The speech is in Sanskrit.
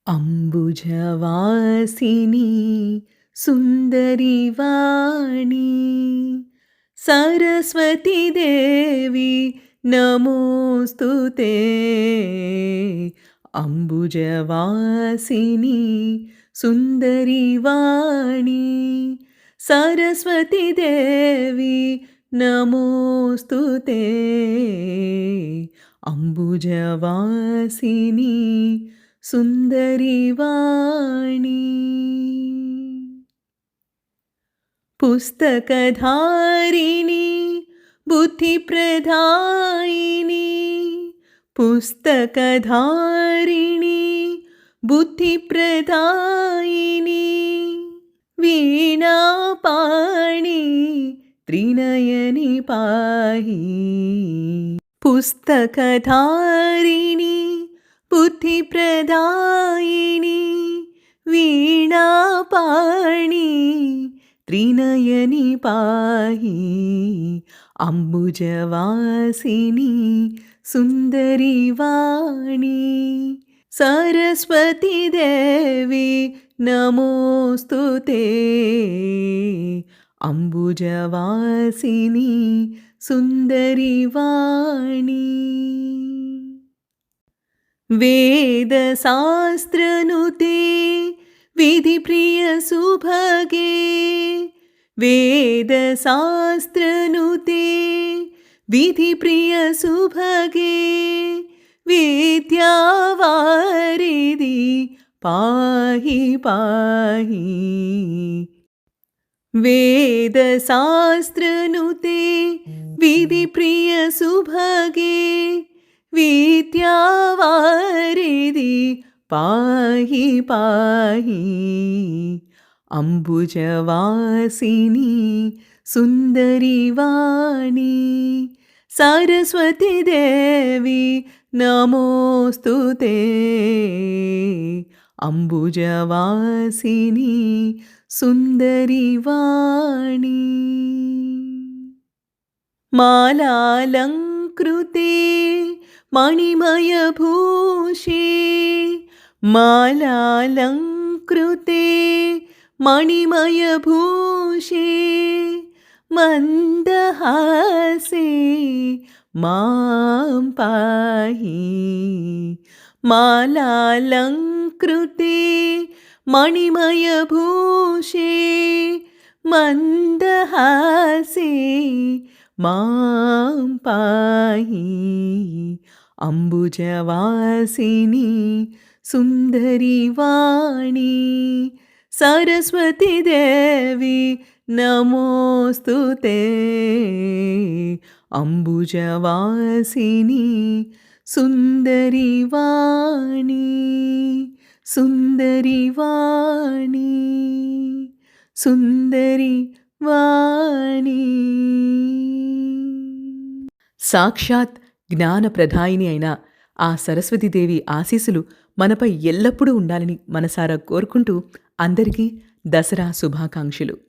अंबुजवासिनी सुंदरी वाणी सरस्वती देवी नमोस्तुते। अंबुजवासिनी सुंदरी वाणी सरस्वती देवी नमोस्तुते। अंबुजवासिनी सुंदरी वाणी पुस्तकधारिणी बुद्धिप्रदायिनी पुस्तकधारिणी बुद्धिप्रदायिनी वीणापाणि त्रिनयनि पाहि। पुस्तकधारिणी बुद्धिप्रदायिनी वीणापाणि त्रिनयनि पाहि। अंबुजवासिनी सुंदरी वाणी सरस्वती देवी नमोस्तुते। अंबुजवासिनी सुंदरी वाणी वेदशास्त्रनुते विधिप्रिय सुभगे। वेदशास्त्रनुते विधिप्रिय सुभगे विद्यावारिधि पाहि पाहि। वेदशास्त्रनुते विधिप्रिय सुभगे विद्यावारिधि पाहि पाहि। अंबुजवासिनी सुंदरी वाणी सरस्वती देवी नमोस्तुते। अंबुजवासिनी सुंदरी वाणी मालालंकृते मणिमयभूषे। मालालंकृते मणिमयभूषे मन्दहासे मां पाहि। मालालंकृते मणिमयभूषे मन्दहासे मां पाहि। अंबुजवासिनी सुंदरी वाणी सरस्वती देवी नमोस्तुते। अंबुजवासिनी सुंदरी वाणी सुंदरी वाणी सुंदरी वाणी। సాక్షాత్ జ్ఞానప్రదాయిని అయిన ఆ సరస్వతీదేవి ఆశీస్సులు మనపై ఎల్లప్పుడూ ఉండాలని మనసారా కోరుకుంటూ అందరికీ దసరా శుభాకాంక్షలు.